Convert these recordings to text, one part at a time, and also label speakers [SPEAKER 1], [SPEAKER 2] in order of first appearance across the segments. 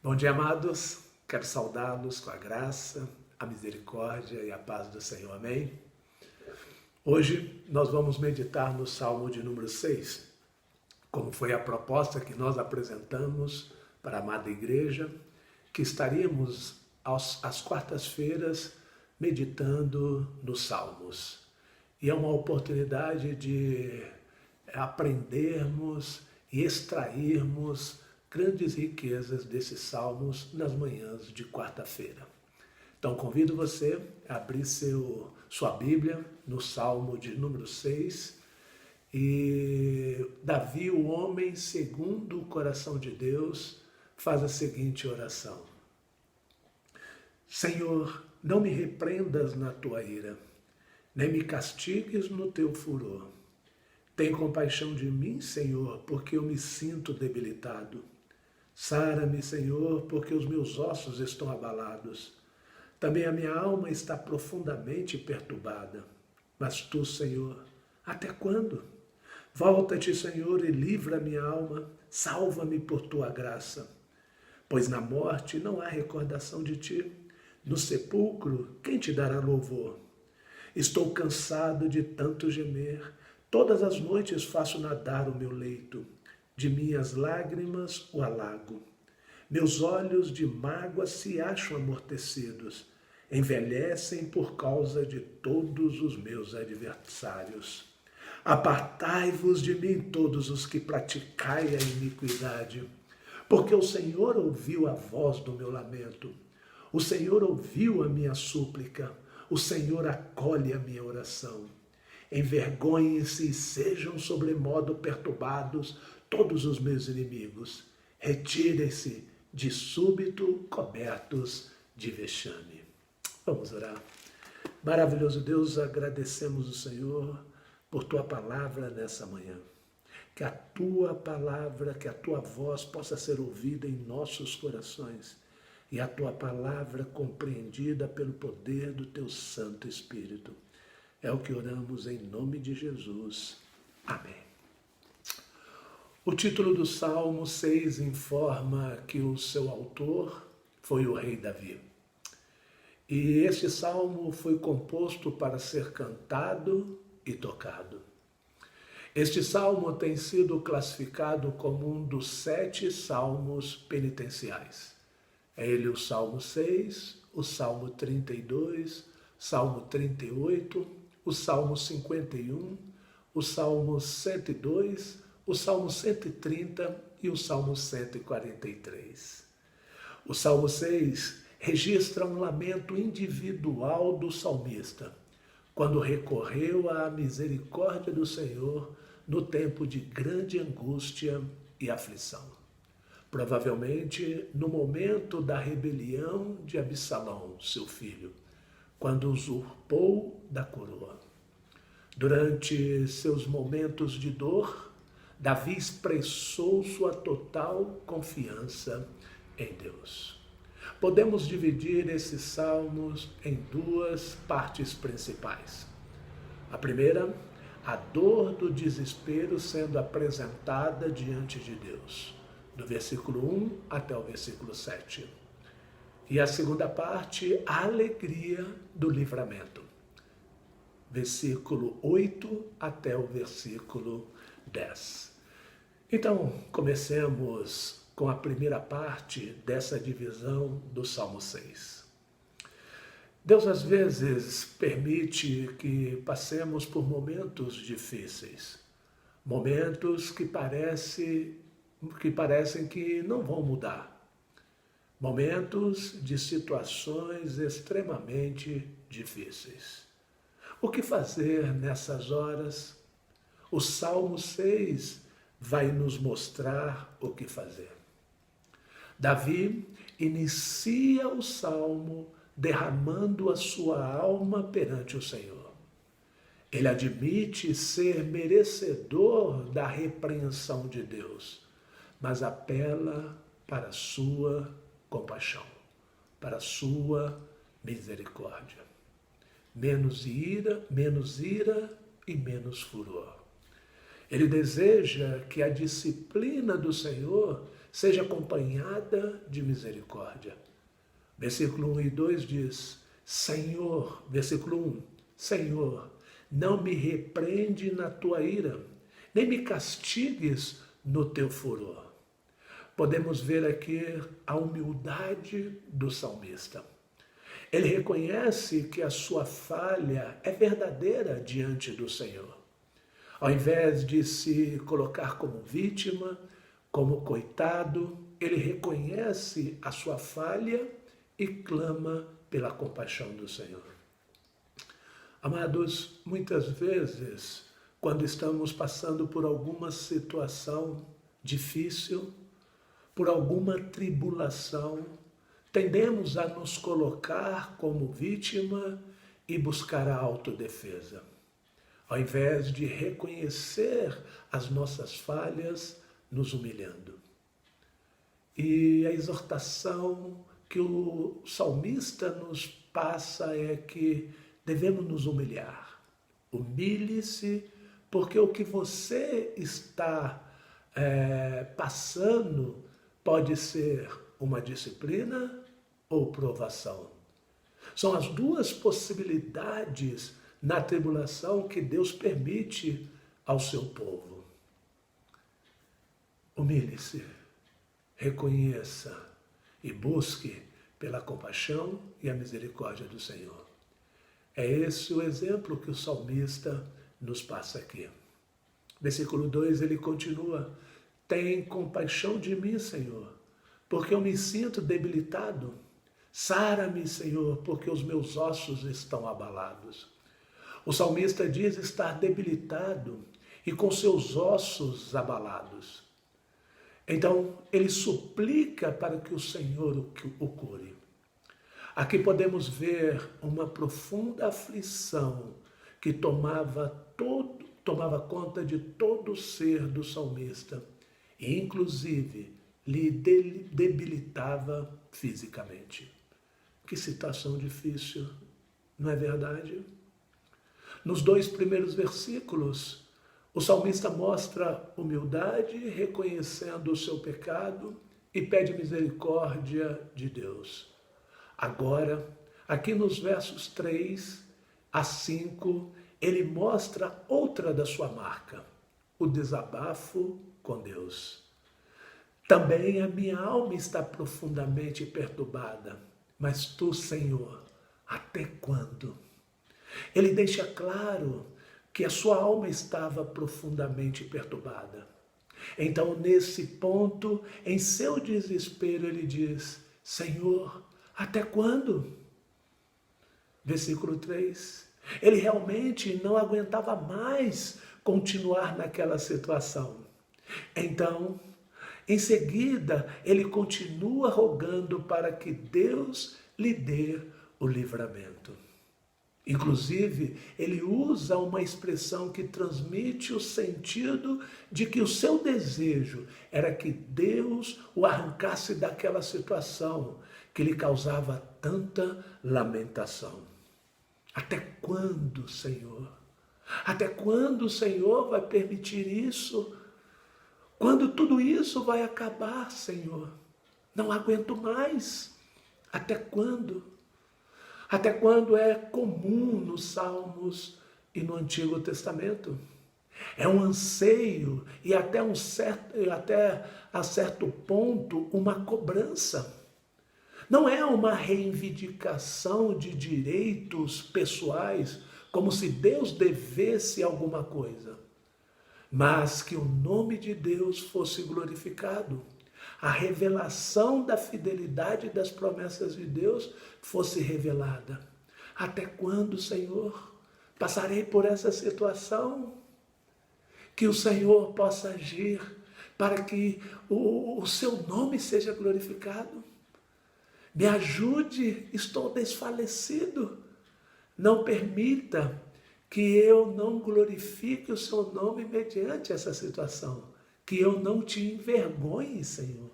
[SPEAKER 1] Bom dia, amados. Quero saudá-los com a graça, a misericórdia e a paz do Senhor. Amém? Hoje nós vamos meditar no Salmo de número 6, como foi a proposta que nós apresentamos para a amada igreja, que estaríamos às quartas-feiras meditando nos Salmos. E é uma oportunidade de aprendermos e extrairmos grandes riquezas desses salmos nas manhãs de quarta-feira. Então convido você a abrir sua Bíblia no Salmo de número 6. E Davi, o homem segundo o coração de Deus, faz a seguinte oração: Senhor, não me repreendas na tua ira, nem me castigues no teu furor. Tem compaixão de mim, Senhor, porque eu me sinto debilitado. Sara-me, Senhor, porque os meus ossos estão abalados. Também a minha alma está profundamente perturbada. Mas tu, Senhor, até quando? Volta-te, Senhor, e livra minha alma. Salva-me por tua graça. Pois na morte não há recordação de ti. No sepulcro, quem te dará louvor? Estou cansado de tanto gemer. Todas as noites faço nadar o meu leito. De minhas lágrimas o alago. Meus olhos de mágoa se acham amortecidos. Envelhecem por causa de todos os meus adversários. Apartai-vos de mim, todos os que praticai a iniquidade, porque o Senhor ouviu a voz do meu lamento. O Senhor ouviu a minha súplica. O Senhor acolhe a minha oração. Envergonhem-se e sejam sobremodo perturbados todos os meus inimigos. Retirem-se de súbito cobertos de vexame. Vamos orar. Maravilhoso Deus, agradecemos o Senhor por tua palavra nessa manhã. Que a tua palavra, que a tua voz possa ser ouvida em nossos corações e a tua palavra compreendida pelo poder do teu Santo Espírito. É o que oramos em nome de Jesus. Amém. O título do Salmo 6 informa que o seu autor foi o rei Davi. E este salmo foi composto para ser cantado e tocado. Este salmo tem sido classificado como um dos 7 salmos penitenciais. É ele o Salmo 6, o Salmo 32, Salmo 38, o Salmo 51, o Salmo 102, o Salmo 130 e o Salmo 143. O Salmo 6 registra um lamento individual do salmista, quando recorreu à misericórdia do Senhor no tempo de grande angústia e aflição. Provavelmente no momento da rebelião de Absalão, seu filho, quando usurpou da coroa. Durante seus momentos de dor, Davi expressou sua total confiança em Deus. Podemos dividir esses salmos em 2 partes principais. A primeira, a dor do desespero sendo apresentada diante de Deus, do versículo 1 até o versículo 7. E a segunda parte, a alegria do livramento, versículo 8 até o versículo 10. Então, comecemos com a primeira parte dessa divisão do Salmo 6. Deus às vezes permite que passemos por momentos difíceis, momentos que parecem que não vão mudar, momentos de situações extremamente difíceis. O que fazer nessas horas? O Salmo 6 vai nos mostrar o que fazer. Davi inicia o salmo derramando a sua alma perante o Senhor. Ele admite ser merecedor da repreensão de Deus, mas apela para a sua compaixão, para a sua misericórdia. Menos ira e menos furor. Ele deseja que a disciplina do Senhor seja acompanhada de misericórdia. Versículo 1 e 2 diz, Senhor, versículo 1, Senhor, não me repreende na tua ira, nem me castigues no teu furor. Podemos ver aqui a humildade do salmista. Ele reconhece que a sua falha é verdadeira diante do Senhor. Ao invés de se colocar como vítima, como coitado, ele reconhece a sua falha e clama pela compaixão do Senhor. Amados, muitas vezes, quando estamos passando por alguma situação difícil, por alguma tribulação, tendemos a nos colocar como vítima e buscar a autodefesa. Ao invés de reconhecer as nossas falhas, nos humilhando. E a exortação que o salmista nos passa é que devemos nos humilhar. Humilhe-se, porque o que você está passando pode ser uma disciplina ou provação. São as duas possibilidades na tribulação que Deus permite ao seu povo. Humilhe-se, reconheça e busque pela compaixão e a misericórdia do Senhor. É esse o exemplo que o salmista nos passa aqui. Versículo 2, ele continua, tem compaixão de mim, Senhor, porque eu me sinto debilitado. Sara-me, Senhor, porque os meus ossos estão abalados. O salmista diz estar debilitado e com seus ossos abalados. Então, ele suplica para que o Senhor o cure. Aqui podemos ver uma profunda aflição que tomava conta de todo o ser do salmista e, inclusive, lhe debilitava fisicamente. Que situação difícil, não é verdade? Nos 2 primeiros versículos, o salmista mostra humildade, reconhecendo o seu pecado e pede misericórdia de Deus. Agora, aqui nos versos 3 a 5, ele mostra outra da sua marca, o desabafo com Deus. Também a minha alma está profundamente perturbada, mas tu, Senhor, até quando? Ele deixa claro que a sua alma estava profundamente perturbada. Então, nesse ponto, em seu desespero, ele diz, Senhor, até quando? Versículo 3. Ele realmente não aguentava mais continuar naquela situação. Então, em seguida, ele continua rogando para que Deus lhe dê o livramento. Inclusive, ele usa uma expressão que transmite o sentido de que o seu desejo era que Deus o arrancasse daquela situação que lhe causava tanta lamentação. Até quando, Senhor? Até quando o Senhor vai permitir isso? Quando tudo isso vai acabar, Senhor? Não aguento mais. Até quando? Até quando é comum nos Salmos e no Antigo Testamento. É um anseio e até a certo ponto uma cobrança. Não é uma reivindicação de direitos pessoais, como se Deus devesse alguma coisa, mas que o nome de Deus fosse glorificado. A revelação da fidelidade das promessas de Deus fosse revelada. Até quando, Senhor, passarei por essa situação? Que o Senhor possa agir para que o seu nome seja glorificado. Me ajude, estou desfalecido. Não permita que eu não glorifique o seu nome mediante essa situação. Que eu não te envergonhe, Senhor.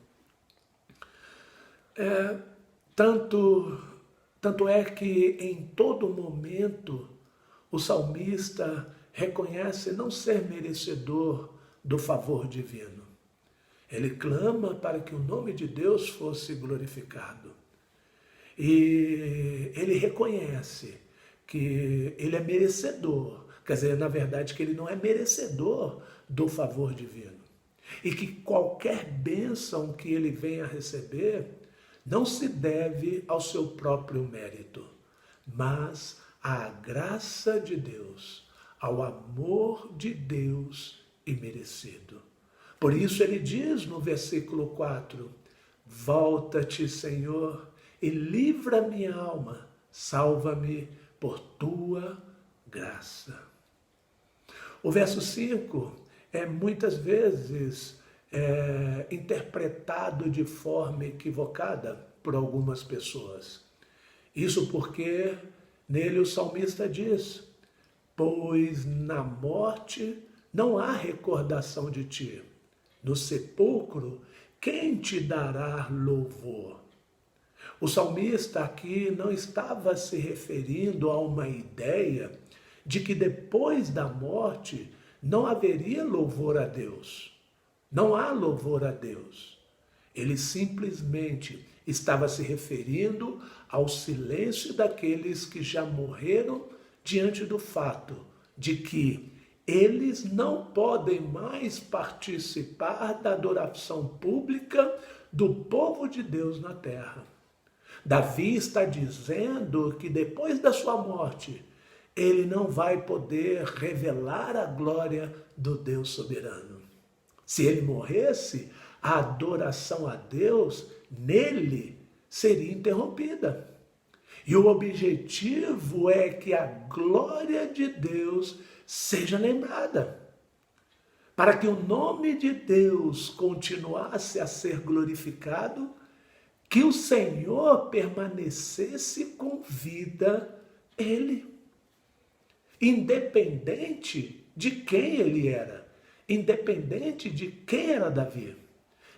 [SPEAKER 1] Tanto é que em todo momento o salmista reconhece não ser merecedor do favor divino. Ele clama para que o nome de Deus fosse glorificado. E ele reconhece que ele é merecedor, quer dizer, na verdade, que ele não é merecedor do favor divino. E que qualquer bênção que ele venha a receber não se deve ao seu próprio mérito, mas à graça de Deus, ao amor de Deus imerecido. Por isso ele diz no versículo 4, volta-te, Senhor, e livra minha alma, salva-me por tua graça. O verso 5 é muitas vezes interpretado de forma equivocada por algumas pessoas. Isso porque nele o salmista diz, pois na morte não há recordação de ti. No sepulcro, quem te dará louvor? O salmista aqui não estava se referindo a uma ideia de que depois da morte não haveria louvor a Deus. Não há louvor a Deus. Ele simplesmente estava se referindo ao silêncio daqueles que já morreram diante do fato de que eles não podem mais participar da adoração pública do povo de Deus na terra. Davi está dizendo que depois da sua morte, ele não vai poder revelar a glória do Deus soberano. Se ele morresse, a adoração a Deus nele seria interrompida. E o objetivo é que a glória de Deus seja lembrada, para que o nome de Deus continuasse a ser glorificado, que o Senhor permanecesse com vida ele, independente de quem ele era, independente de quem era Davi,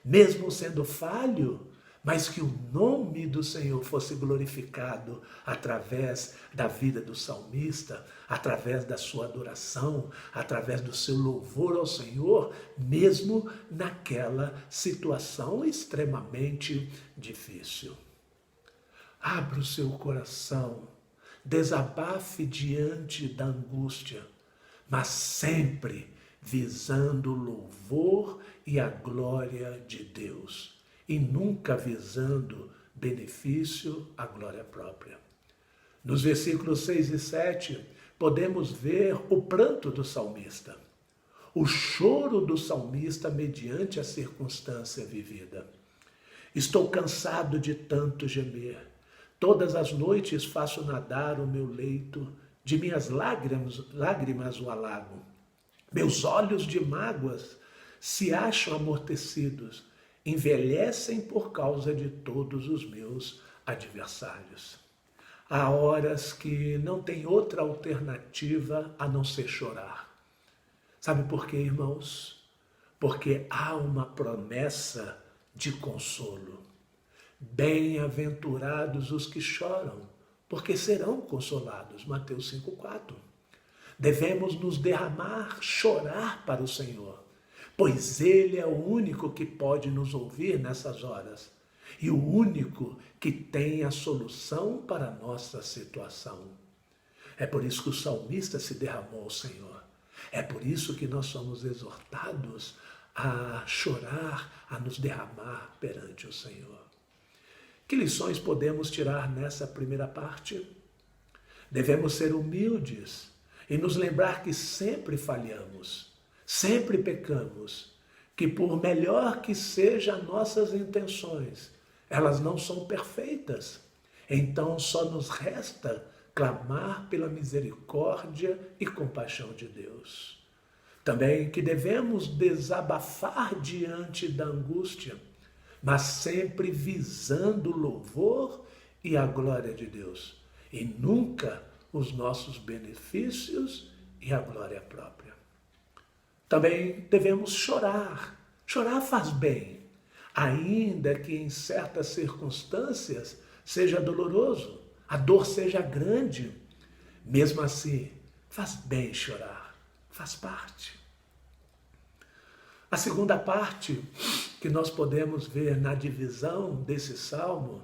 [SPEAKER 1] mesmo sendo falho, mas que o nome do Senhor fosse glorificado através da vida do salmista, através da sua adoração, através do seu louvor ao Senhor, mesmo naquela situação extremamente difícil. Abra o seu coração, desabafe diante da angústia, mas sempre visando o louvor e a glória de Deus, e nunca visando benefício à glória própria. Nos versículos 6 e 7, podemos ver o pranto do salmista, o choro do salmista mediante a circunstância vivida. Estou cansado de tanto gemer. Todas as noites faço nadar o meu leito, de minhas lágrimas o alago. Meus olhos de mágoas se acham amortecidos, envelhecem por causa de todos os meus adversários. Há horas que não tem outra alternativa a não ser chorar. Sabe por quê, irmãos? Porque há uma promessa de consolo. Bem-aventurados os que choram, porque serão consolados. Mateus 5,4. Devemos nos derramar, chorar para o Senhor, pois Ele é o único que pode nos ouvir nessas horas e o único que tem a solução para a nossa situação. É por isso que o salmista se derramou ao Senhor. É por isso que nós somos exortados a chorar, a nos derramar perante o Senhor. Que lições podemos tirar nessa primeira parte? Devemos ser humildes e nos lembrar que sempre falhamos, sempre pecamos, que por melhor que sejam nossas intenções, elas não são perfeitas. Então só nos resta clamar pela misericórdia e compaixão de Deus. Também que devemos desabafar diante da angústia, mas sempre visando o louvor e a glória de Deus, e nunca os nossos benefícios e a glória própria. Também devemos chorar. Chorar faz bem, ainda que em certas circunstâncias seja doloroso, a dor seja grande. Mesmo assim, faz bem chorar, faz parte. A segunda parte que nós podemos ver na divisão desse salmo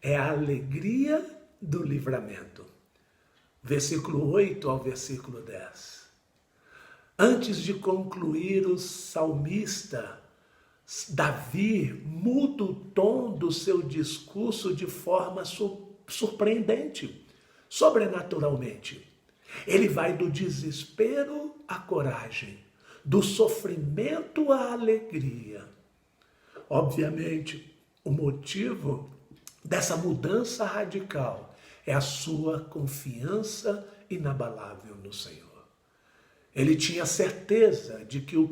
[SPEAKER 1] é a alegria do livramento. Versículo 8 ao versículo 10. Antes de concluir, o salmista Davi muda o tom do seu discurso de forma surpreendente, sobrenaturalmente. Ele vai do desespero à coragem, do sofrimento à alegria. Obviamente, o motivo dessa mudança radical é a sua confiança inabalável no Senhor. Ele tinha certeza de que o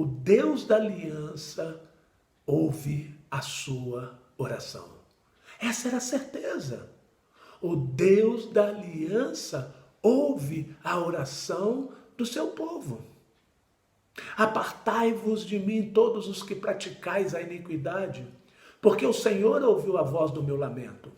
[SPEAKER 1] Deus da aliança, ouve a sua oração. Essa era a certeza. O Deus da aliança ouve a oração do seu povo. Apartai-vos de mim todos os que praticais a iniquidade, porque o Senhor ouviu a voz do meu lamento.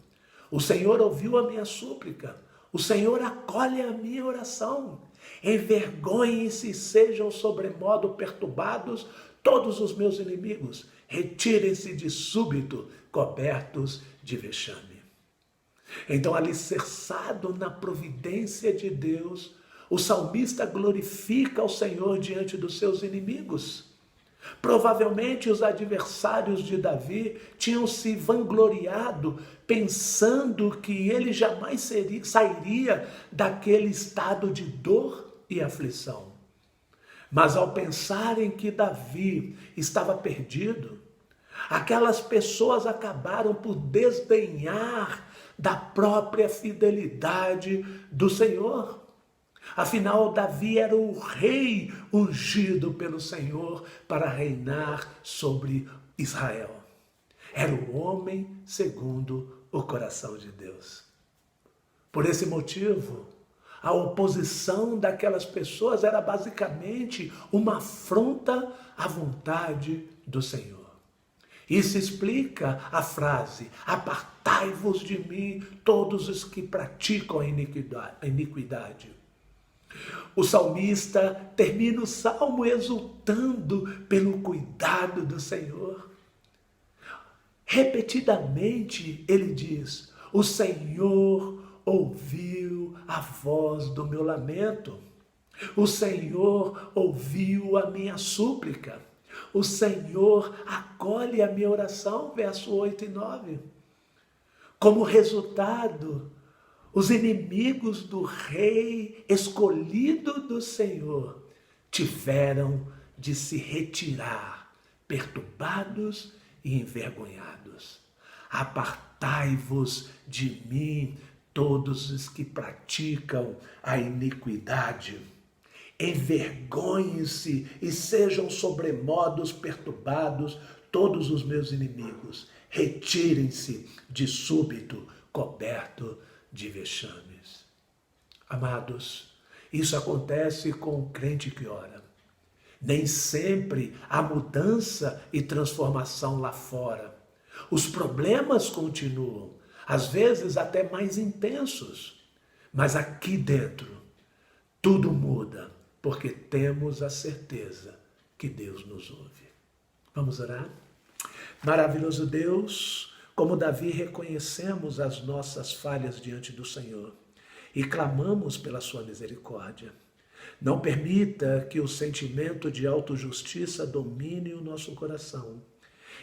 [SPEAKER 1] O Senhor ouviu a minha súplica. O Senhor acolhe a minha oração. Envergonhem-se e sejam sobremodo perturbados todos os meus inimigos. Retirem-se de súbito, cobertos de vexame. Então, alicerçado na providência de Deus, o salmista glorifica o Senhor diante dos seus inimigos. Provavelmente os adversários de Davi tinham se vangloriado, pensando que ele jamais sairia daquele estado de dor e aflição. Mas ao pensarem que Davi estava perdido, aquelas pessoas acabaram por desdenhar da própria fidelidade do Senhor. Afinal, Davi era o rei ungido pelo Senhor para reinar sobre Israel. Era o homem segundo o coração de Deus. Por esse motivo, a oposição daquelas pessoas era basicamente uma afronta à vontade do Senhor. Isso explica a frase: apartai-vos de mim todos os que praticam a iniquidade. O salmista termina o salmo exultando pelo cuidado do Senhor. Repetidamente ele diz: o Senhor ouviu a voz do meu lamento. O Senhor ouviu a minha súplica. O Senhor acolhe a minha oração, verso 8 e 9. Como resultado, os inimigos do rei escolhido do Senhor tiveram de se retirar, perturbados e envergonhados. Apartai-vos de mim, todos os que praticam a iniquidade. Envergonhem-se e sejam sobremodos perturbados todos os meus inimigos. Retirem-se de súbito, coberto de vexames. Amados, isso acontece com o crente que ora. Nem sempre há mudança e transformação lá fora. Os problemas continuam, às vezes até mais intensos. Mas aqui dentro, tudo muda, porque temos a certeza que Deus nos ouve. Vamos orar? Maravilhoso Deus, como Davi, reconhecemos as nossas falhas diante do Senhor e clamamos pela sua misericórdia. Não permita que o sentimento de autojustiça domine o nosso coração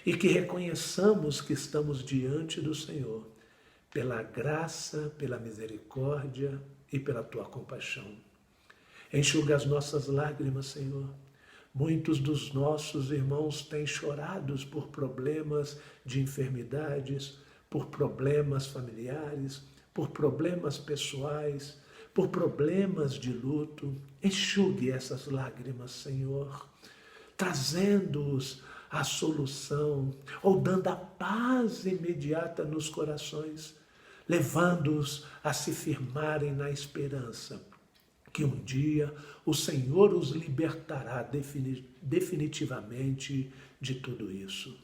[SPEAKER 1] e que reconheçamos que estamos diante do Senhor pela graça, pela misericórdia e pela tua compaixão. Enxuga as nossas lágrimas, Senhor. Muitos dos nossos irmãos têm chorado por problemas de enfermidades, por problemas familiares, por problemas pessoais, por problemas de luto. Enxugue essas lágrimas, Senhor, trazendo-os a solução ou dando a paz imediata nos corações, levando-os a se firmarem na esperança que um dia o Senhor os libertará definitivamente de tudo isso.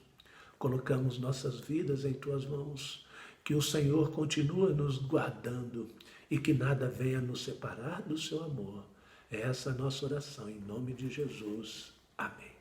[SPEAKER 1] Colocamos nossas vidas em tuas mãos, que o Senhor continue nos guardando e que nada venha nos separar do seu amor. É essa a nossa oração, em nome de Jesus. Amém.